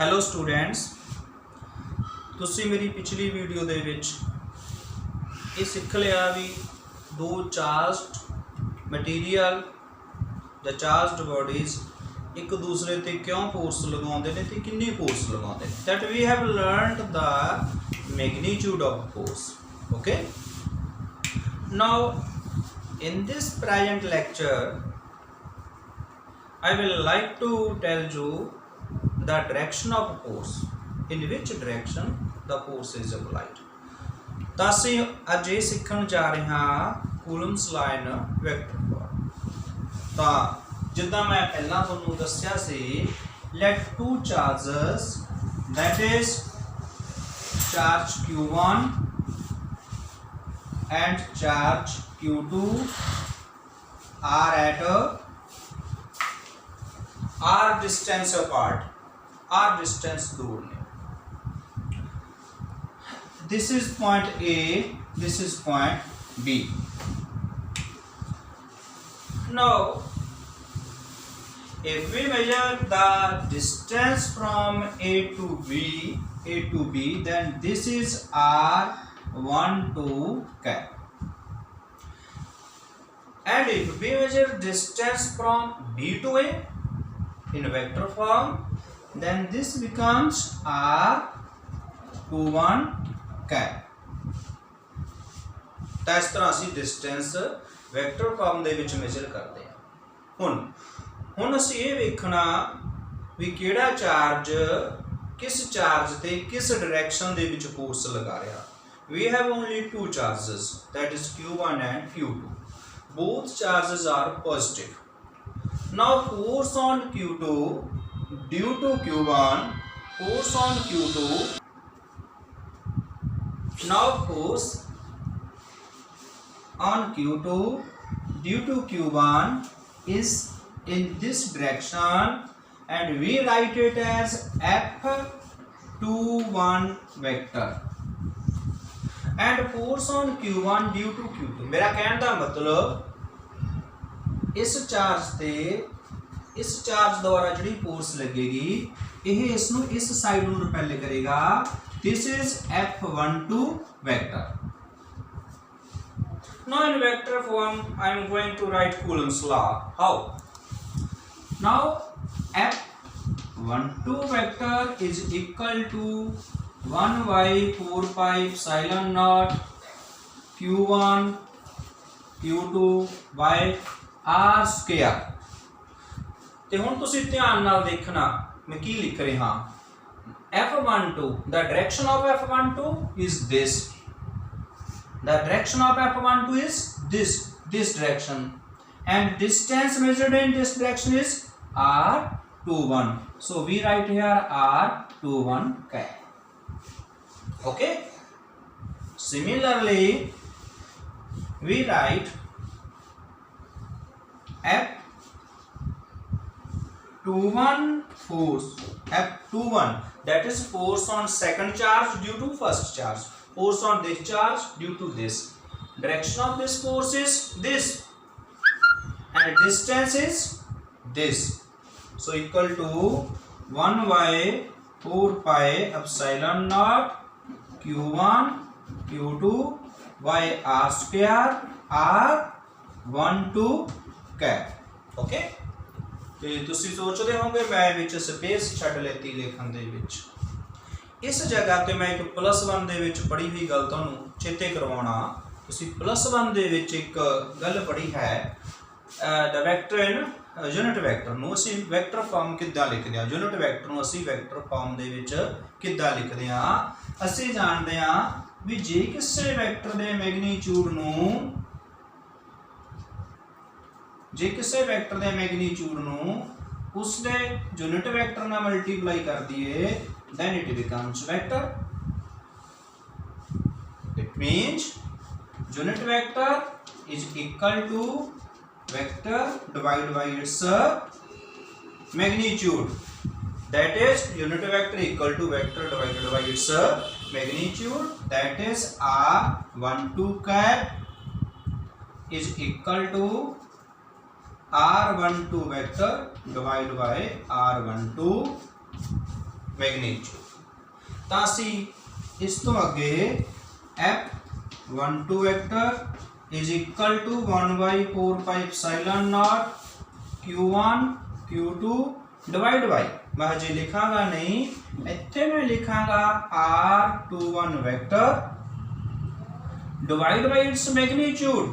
Hello students, ਤੁਸੀਂ ਮੇਰੀ ਪਿਛਲੀ ਵੀਡੀਓ ਦੇ ਵਿੱਚ ਇਹ ਸਿੱਖ ਲਿਆ ਵੀ ਦੋ ਚਾਰਜਡ ਮਟੀਰੀਅਲ ਜਾਂ ਚਾਰਜਡ ਬੋਡੀਜ਼ ਇੱਕ ਦੂਸਰੇ ਤੇ ਕਿਉਂ ਫੋਰਸ ਲਗਾਉਂਦੇ ਨੇ ਤੇ ਕਿੰਨੀ ਫੋਰਸ ਲਗਾਉਂਦੇ ਨੇ। That we have learned the magnitude of force. Okay, now in this present lecture I will like to tell you the direction of force, in which direction the force is applied। ਤਾਂ ਅਸੀਂ ਅੱਜ ਇਹ ਸਿੱਖਣ ਜਾ ਰਹੇ ਹਾਂ ਕੂਲਮਸ law vector farm. ਤਾਂ ਜਿੱਦਾਂ ਮੈਂ ਪਹਿਲਾਂ ਤੁਹਾਨੂੰ ਦੱਸਿਆ ਸੀ, let two charges, that is charge q1 and charge q2 are at r distance apart, r distance दूर ने। this is point A, this is point B। now if we measure the distance from A to B, then this is r1 to cap, and if we measure distance from B to A in vector form, then this becomes r21 cap। ਤਾਂ ਇਸ ਤਰ੍ਹਾਂ ਅਸੀਂ distance vector farm ਦੇ ਵਿੱਚ major ਕਰਦੇ ਹਾਂ। ਹੁਣ ਅਸੀਂ ਇਹ ਵੇਖਣਾ ਵੀ ਕਿਹੜਾ ਚਾਰਜ ਕਿਸ ਚਾਰਜ ਤੇ ਕਿਸ ਡਾਇਰੈਕਸ਼ਨ ਦੇ ਵਿੱਚ ਫੋਰਸ ਲਗਾ ਰਿਹਾ। we have only two charges, that is q1 and q2, both charges are positive। now force on q2 due to q1, force on q2, now force on q2 due to q1 is in this direction, and we write it as f21 vector, and force on q1 due to q2। मेरा कहने का मतलब इस charge ते इस charge द्वारा जिहड़ी force लगेगी यह इसनूं इस साइड नूं रिपेल करेगा। This is f12 vector। now in vector form I am going to write Coulomb's law। how? now f12 vector is equal to 1 by 4 pi epsilon naught q1 q2 by r square। ਤੇ ਹੁਣ ਤੁਸੀਂ ਧਿਆਨ ਨਾਲ ਦੇਖਣਾ ਮੈਂ ਕੀ ਲਿਖ ਰਿਹਾ ਹਾਂ। f12, the direction of f12 is this, the direction of f12 is this direction, and distance measured in this direction is r21, so we write here r21 cap। okay, similarly we write f21 force, f21, that is force on second charge due to first charge, force on this charge due to this, direction of this force is this, and distance is this, so equal to 1 by 4 pi epsilon naught q1 q2 by r square r12 cap। okay, ਤੇ ਤੁਸੀਂ ਸੋਚਦੇ ਹੋਵੋਗੇ ਮੈਂ ਵਿੱਚ space ਛੱਡ ਲੈਤੀ ਲਿਖਣ ਦੇ ਵਿੱਚ। ਇਸ ਜਗ੍ਹਾ ਤੇ ਮੈਂ ਇੱਕ +1 ਦੇ ਵਿੱਚ ਪੜ੍ਹੀ ਹੋਈ ਗੱਲ ਤੁਹਾਨੂੰ ਚੇਤੇ ਕਰਵਾਉਣਾ। ਤੁਸੀਂ +1 ਦੇ ਵਿੱਚ ਇੱਕ ਗੱਲ ਪੜ੍ਹੀ ਹੈ, ਦ ਵੈਕਟਰ ਇਨ ਯੂਨਿਟ ਵੈਕਟਰ ਨੂੰ ਅਸੀਂ ਵੈਕਟਰ ਫਾਰਮ ਕਿੱਦਾਂ ਲਿਖਦੇ ਹਾਂ। ਯੂਨਿਟ ਵੈਕਟਰ ਨੂੰ ਅਸੀਂ ਵੈਕਟਰ ਫਾਰਮ ਦੇ ਵਿੱਚ ਕਿੱਦਾਂ ਲਿਖਦੇ ਹਾਂ। ਅਸੀਂ ਜਾਣਦੇ ਹਾਂ ਵੀ ਜੇ ਕਿਸੇ ਵੈਕਟਰ ਦੇ ਮੈਗਨੀਟਿਊਡ ਨੂੰ उसके यूनिट वेक्टर ना मल्टीप्लाई कर दिए, then it becomes vector। it means unit vector is equal to vector divided by its magnitude, that is unit vector equal to vector divided by its magnitude, that is r12 cap is equal to r12 vector divided by r12 magnitude. तो असी इस तो अगे F12 vector is equal to 1/4πε0 Q1 Q2 divide by, मैं हजे लिखांगा नहीं, इत्थे मैं लिखांगा R21 vector divide by its magnitude.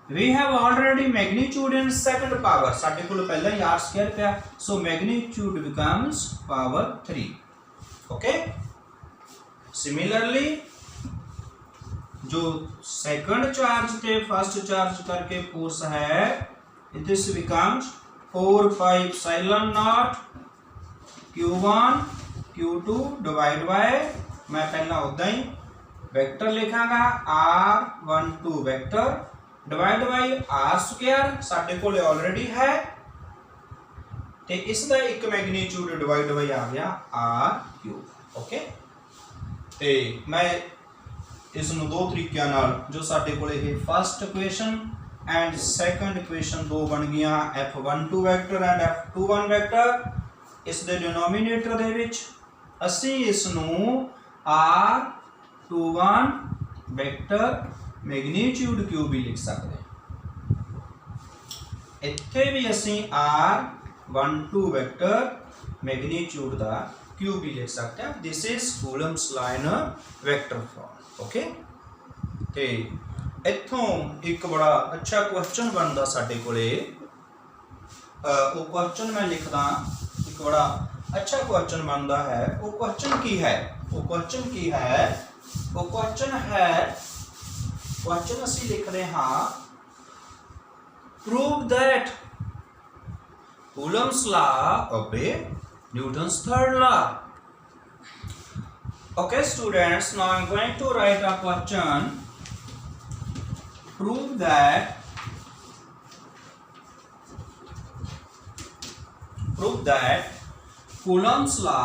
We have already magnitude in second power, साडे कोल पहला ही r स्क्वायर पिया, so magnitude becomes power 3. okay, similarly जो सेकंड चार्ज पे फर्स्ट चार्ज करके फोर्स है, this becomes 4πε0 Q1 Q2 divide by, मैं पहला उदा ही वेक्टर लिखांगा R12 vector divide by R square, साडे कोल ऑलरेडी है, ते इसका एक मैग्नीट्यूड डिवाइड बाई आ गया आर क्यूब। ओके, ते मैं इसनूं दो तरीकों नाल, जो साडे कोल first equation and second equation दो बन गई, F12 vector and F21 vector, इस दे डिनोमीनेटर दे विच असी इसनूं R21 वैक्टर मैग्नीट्यूड क्यूब भी लिख सकते हैं, इत्थे भी असी R12 वैक्टर मैग्नीट्यूड का क्यूब भी लिख सकते हैं। This is Coulomb's line vector form. Okay, ते इत्थों एक बड़ा अच्छा क्वेश्चन बनता साडे कोले, वो क्वेश्चन मैं लिखदा, एक बड़ा अच्छा क्वेश्चन बनता है। वो क्वेश्चन की है, वो क्वेश्चन की है, वो क्वेश्चन है, क्वेश्चन असी लिख रहे हाँ, prove that Coulomb's law obey Newton's third law. Okay students, now I am going to write a question, prove that Coulomb's law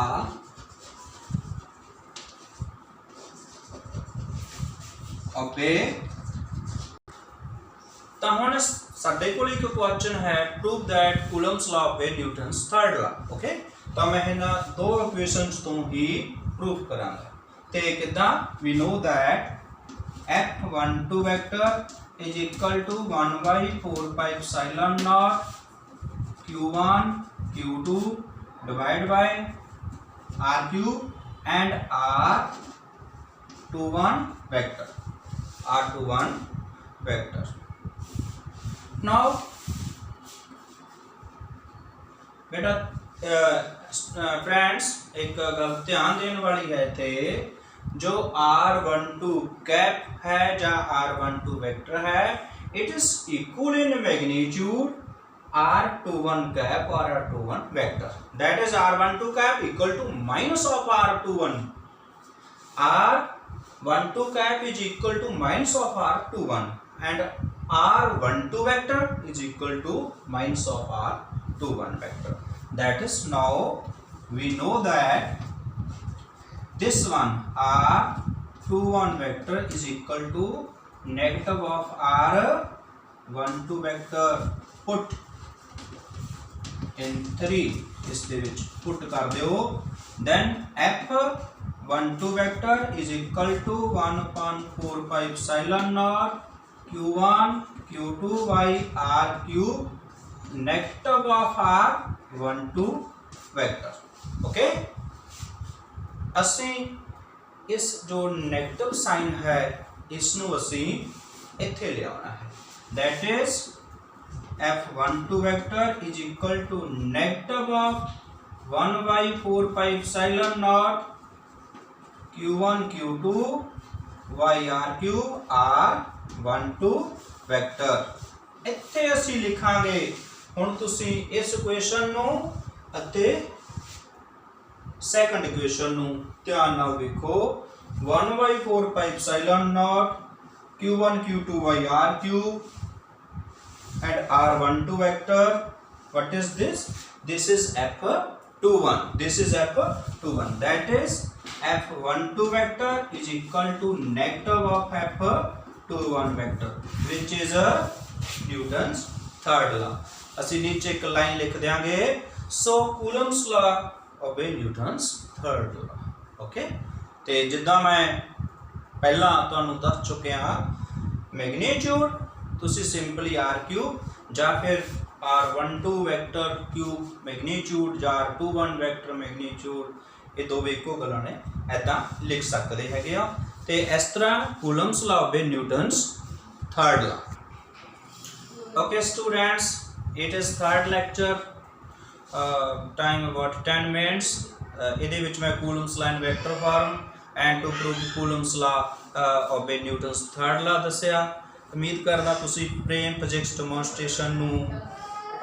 obey, तो हम साडे कोल एक क्वेश्चन है, prove that Coulomb's law obey Newton's third law. Okay, तो मैं इन्हां दो इक्वेशंस तो ही प्रूव करांगा। ते किदां, we know that F12 vector is equal to 1/4πε0 Q1 Q2 divide by R cube and R21 vector, R21 vector. Now बेटा friends, एक गल ध्यान देने वाली है थे, जो R12 कैप है या R12 वेक्टर है, it is equal in magnitude R21 cap और R21 vector, that is R12 cap equal to minus of R21, R12 cap is equal to minus of R21 and R12 vector is equal to minus of R21 vector. That is, now we know that this one R21 vector is equal to negative of R12 vector. Put in 3 इस दे विच put कर दियो, then F12 vector is equal to 1/4πε0 Q1 Q2 by R cube negative of R12 vector. Okay, असी इस जो negative sign है इसनू असी इत्थे ले आना है, that is F12 vector is equal to negative of 1/4πε0 Q1 Q2 y R cube R12 vector. इत्थे असी लिखांगे हुण तुसी इस इक्वेशन नू अते सेकंड इक्वेशन नू ध्यान नाल देखो, 1/4πε0 Q1 Q2 y R cube and R12 vector. What is this? This is F21. This is F21. That is F12 vector is equal to negative of F21 vector, which is a Newton's third law. असी नीचे एक line लिख देंगे, so Coulomb's law obey Newton's third law. Okay तो जिदा मैं पहला तुहानू दस चुके हाँ मैगनीट्यूड तुसी सिंपली आर क्यूब या फिर R12 वैक्टर क्यूब मैगनीट्यूड या R21 वैक्टर मैगनीट्यूड ये दो इको गल्लां ने ऐदा लिख सकते हैं तो इस तरह Coulomb's law of Newton's third law. Okay students, it is third lecture, time about 10 minutes. ਇਹਦੇ ਵਿੱਚ ਮੈਂ Coulomb's law vector form and to prove Coulomb's law of Newton's third ਲਾ ਦੱਸਿਆ. ਉਮੀਦ ਕਰਦਾ ਤੁਸੀਂ ਪ੍ਰੇਮ ਫਿਜ਼ਿਕਸ ਡੈਮੋਨਸਟ੍ਰੇਸ਼ਨ ਨੂੰ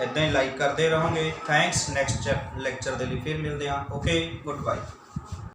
ਇਦਾਂ ਹੀ ਲਾਈਕ ਕਰਦੇ ਰਹੋਗੇ. ਥੈਂਕਸ. ਨੈਕਸਟ ਲੈਕਚਰ ਦੇ ਲਈ ਫਿਰ ਮਿਲਦੇ ਹਾਂ. Okay, good bye.